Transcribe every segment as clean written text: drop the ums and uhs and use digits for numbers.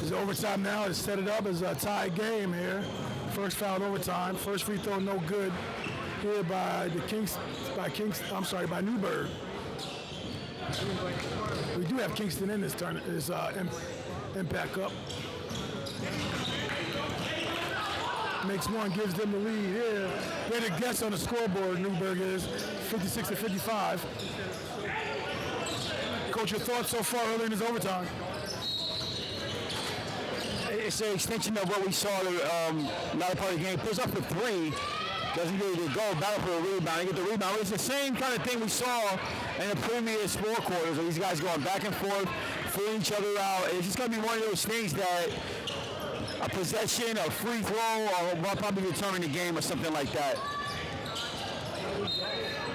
It's overtime now. It's set it up as a tie game here. First foul in overtime. First free throw no good here by by Newburgh. We do have Kingston in this turn. This Impact Cup. Makes one, gives them the lead here. They're the guess on the scoreboard. Newburgh is 56-55. Coach, your thoughts so far early in this overtime? It's an extension of what we saw latter part of the game. Pulls up for three, doesn't get it to go, battle for a rebound, get the rebound. It's the same kind of thing we saw in the previous 4 quarters, where these guys going back and forth, fooling each other out. It's just going to be one of those things that a possession, a free throw, will probably determine the game or something like that.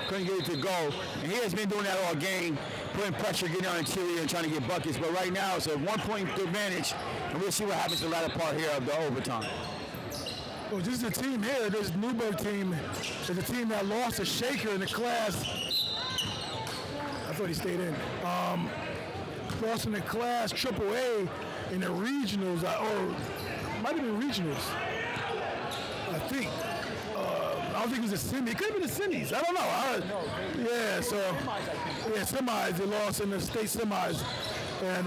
Couldn't get it to go. And he has been doing that all game, putting pressure, getting on the interior and trying to get buckets. But right now it's a 1-point advantage, and we'll see what happens in the latter part here of the overtime. Well, this is the team here. This Newburgh team is a team that lost a shaker in the class. I thought he stayed in. Lost in the class AAA in the regionals, or might have been regionals, I think. I don't think it was the semis. It could have been the semis. I don't know. Semis. They lost in the state semis. And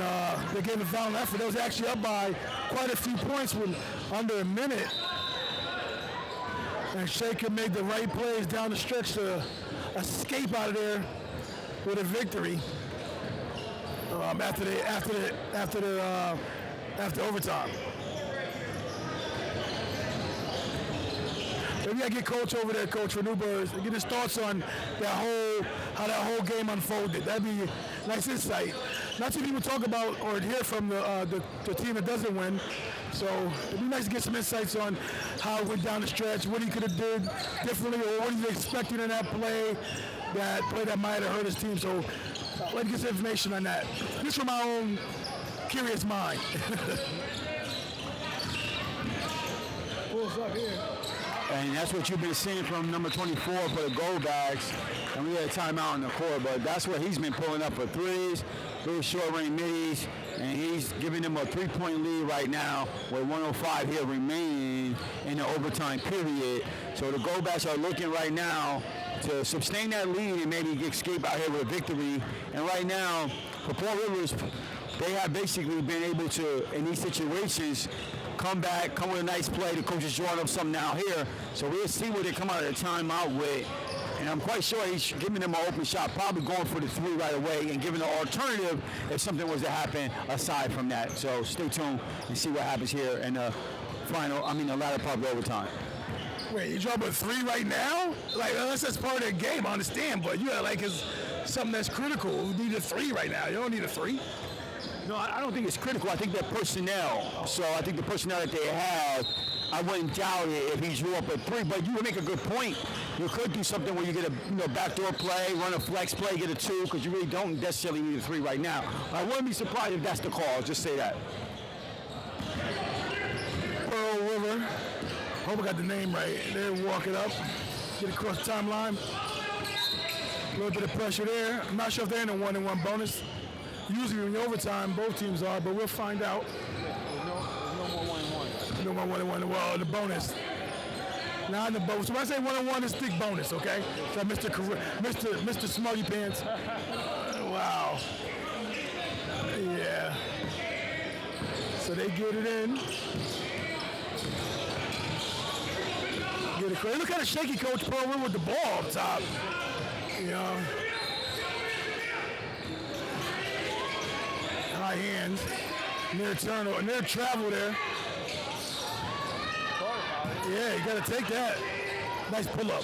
they gave a valiant effort. They was actually up by quite a few points with under a minute. And Shaker made the right plays down the stretch to escape out of there with a victory after overtime. Maybe I get Coach over there, Coach for Newburgh, get his thoughts on how that whole game unfolded. That'd be a nice insight. Not too many people talk about or hear from the team that doesn't win. So it'd be nice to get some insights on how it went down the stretch, what he could have did differently, or what he's expecting in that play that might have hurt his team. So let's get some information on that. Just from my own curious mind. Pulls up here. And that's what you've been seeing from number 24 for the Gold Bags. And we had a timeout on the court, but that's what he's been pulling up for threes, little short-range middies, and he's giving them a 3-point lead right now with 1:05 here remaining in the overtime period. So the Gold Bags are looking right now to sustain that lead and maybe escape out here with a victory. And right now, for Paul Rivers, they have basically been able to, in these situations, come back, come with a nice play. The coach is drawing up something now here. So we'll see what they come out of the timeout with. And I'm quite sure he's giving them an open shot, probably going for the three right away and giving an alternative if something was to happen aside from that. So stay tuned and see what happens here in the the latter part of the overtime. Wait, you drop a three right now? Like, unless that's part of the game, I understand. But it's something that's critical. You need a three right now. You don't need a three. No, I don't think it's critical. I think they're personnel. So I think the personnel that they have, I wouldn't doubt it if he drew up a three. But you would make a good point. You could do something where you get a backdoor play, run a flex play, get a two, because you really don't necessarily need a three right now. I wouldn't be surprised if that's the call. I'll just say that. Pearl River. Hope I got the name right. They're walking up. Get across the timeline. A little bit of pressure there. I'm not sure if they're in a 1-1 bonus. Usually in the overtime, both teams are, but we'll find out. There's no more 1-1. Well, the bonus. Not in the bonus. So when I say 1-1, it's thick bonus, okay? So Mr. Smuggy Pants. Wow. Yeah. So they get it in. Get it clear. Look kind of shaky, Coach Pearl with the ball up top. High hands, near turnover, near travel there. Yeah, you got to take that. Nice pull up.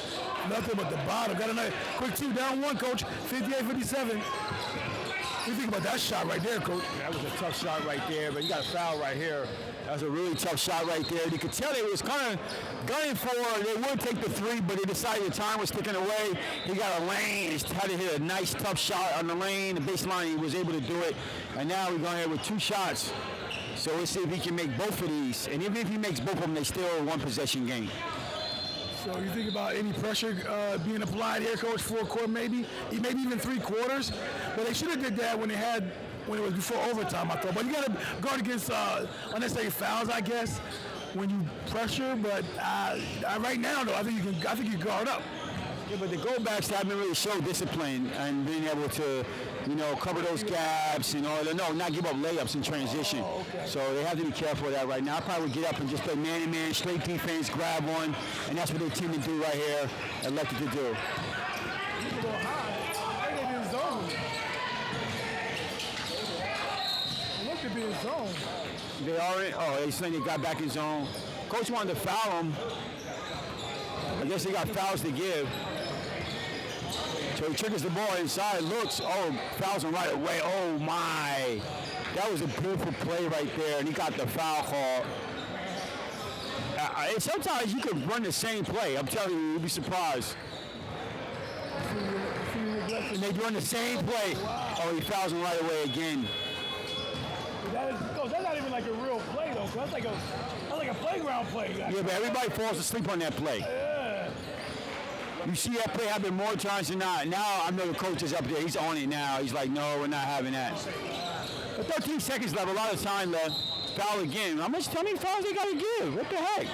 Nothing but the bottom. Got a nice quick two, down one, Coach. 58-57. What do you think about that shot right there, Coach? That was a tough shot right there, but you got a foul right here. That was a really tough shot right there. You could tell they was kind of gunning for, they would take the three, but they decided the time was ticking away. He got a lane, he had to hit a nice tough shot on the lane, the baseline, he was able to do it. And now we're going here with two shots. So let's see if he can make both of these. And even if he makes both of them, they still a one-possession game. So you think about any pressure being applied here, Coach, full court maybe even 3 quarters? But they should have did that when they had when it was before overtime, I thought. But you got to guard against unnecessary fouls, I guess, when you pressure. But right now, though, I think you guard up. Yeah, but the go-backs haven't really showed discipline and being able to, cover those gaps and all that. No, not give up layups in transition. Oh, okay. So they have to be careful of that right now. I probably would get up and just play man-to-man, straight defense, grab one, and that's what they tend to do right here, elected to do. You can go high. I think they're in zone. It looked to be in zone. They are in? Oh, they saying they got back in zone. Coach wanted to foul them. I guess they got fouls to give. So he triggers the ball inside, looks, fouls him right away. Oh, my. That was a beautiful play right there, and he got the foul call. Sometimes you can run the same play. I'm telling you, you'd be surprised. And they run the same play. Oh, he fouls him right away again. That's not even like a real play, though. That's like a playground play. Yeah, but everybody falls asleep on that play. Yeah. You see that play happen more times than not. Now I know the coach is up there. He's on it now. He's like, no, we're not having that. But 13 seconds left, a lot of time left. Foul again. How many fouls they got to give? What the heck?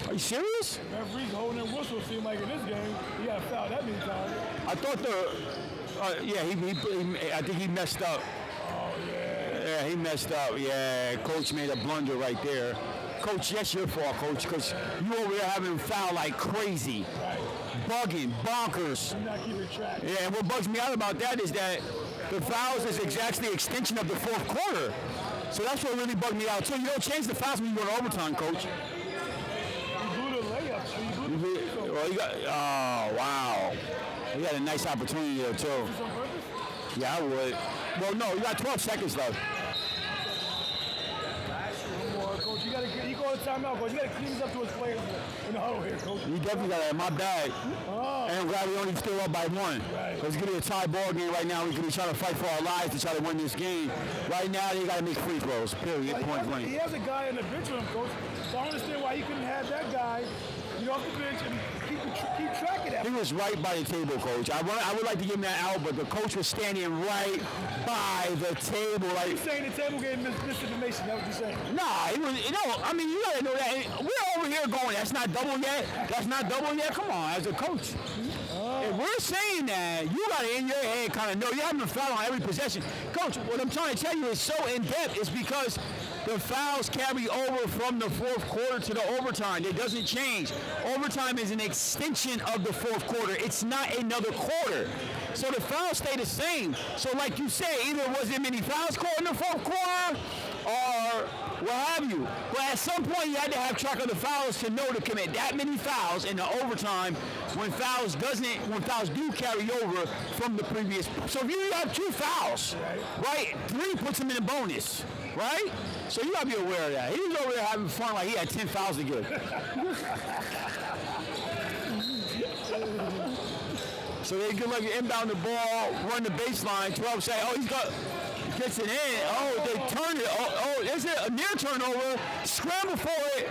Are you serious? Referee's holding their whistle. Seemed like in this game, he got fouled that many times. I thought I think he messed up. Oh, yeah. Yeah, he messed up. Yeah, coach made a blunder right there. Coach, that's your fault, Coach, because you over there having him foul like crazy. Right. Bugging, bonkers. You're not keeping track. Yeah, and what bugs me out about that is that the fouls is exactly the extension of the fourth quarter. So that's what really bugged me out, too. You don't change the fouls when you go to overtime, Coach. You blew the layup. Oh, wow. You had a nice opportunity there, too. On purpose? Yeah, I would. Well, no, you got 12 seconds left. Coach, you call a timeout, Coach. You got to clean this up to his players in the huddle here, Coach. You definitely got that. My bad. Oh. And I'm glad we only still up by one. Right. Because it's going to be a tie ball game right now. We're going to be trying to fight for our lives to try to win this game. Right now, they got to make free throws, period, point blank. He has a guy on the bench with him, Coach. So I understand why he couldn't have that guy off the bench and keep track of that. He was right by the table, Coach. I would like to give him that out, but the coach was standing right by the table. Like, you're saying the table gave misinformation. That's what you're saying? Nah, it was, you got to know that. We're over here going, that's not double yet. That's not double yet. Come on, as a coach. If we're saying that, you got to in your head kind of know you're having a foul on every possession. Coach, what I'm trying to tell you is so in-depth is because the fouls carry over from the fourth quarter to the overtime. It doesn't change. Overtime is an extension of the fourth quarter. It's not another quarter. So the fouls stay the same. So like you say, either wasn't many fouls called in the fourth quarter or what have you. But at some point you had to have track of the fouls to know to commit that many fouls in the overtime when fouls do carry over from the previous. So if you have 2 fouls, right, 3 puts them in a bonus, right? So you gotta be aware of that. He was over there having fun like he had 10 fouls to give. So they good luck to inbound the ball, run the baseline, 12 seconds. Gets it in. Oh, they turn it. Oh, is it a near turnover? Scramble for it.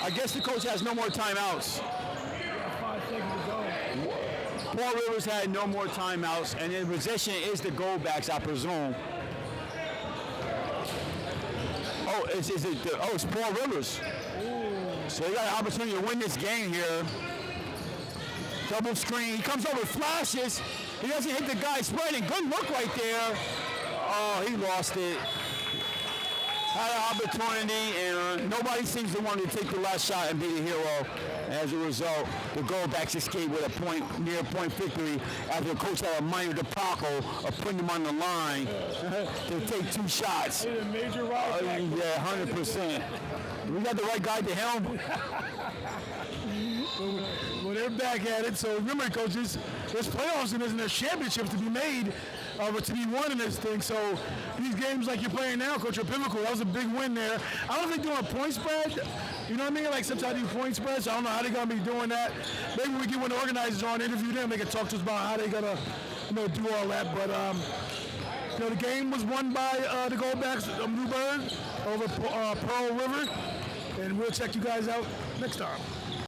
I guess the coach has no more timeouts. 5 seconds to go. Paul Rivers had no more timeouts, and in possession is the go-backs, I presume. Oh, it's Paul Rivers. So they got an opportunity to win this game here. Double screen. He comes over, flashes. He doesn't hit the guy spreading. Good look right there. Oh, he lost it. Had an opportunity, and nobody seems to want to take the last shot and be the hero. As a result, the go-backs escape with a near point victory after the coach had a minor debacle of putting them on the line to take 2 shots. It's a major route. Yeah, 100%. We got the right guy to helm. Well, they're back at it. So remember, coaches, there's playoffs and there's championships to be made, but to be won in this thing. So these games like you're playing now, Coach, are pivotal. That was a big win there. I don't think doing a point spread, you know what I mean? Like sometimes do point spreads. I don't know how they're going to be doing that. Maybe we get one of the organizers on, interview them, they can talk to us about how they're going to do all that. But the game was won by the Goldbacks of Newburgh over Pearl River. And we'll check you guys out next time.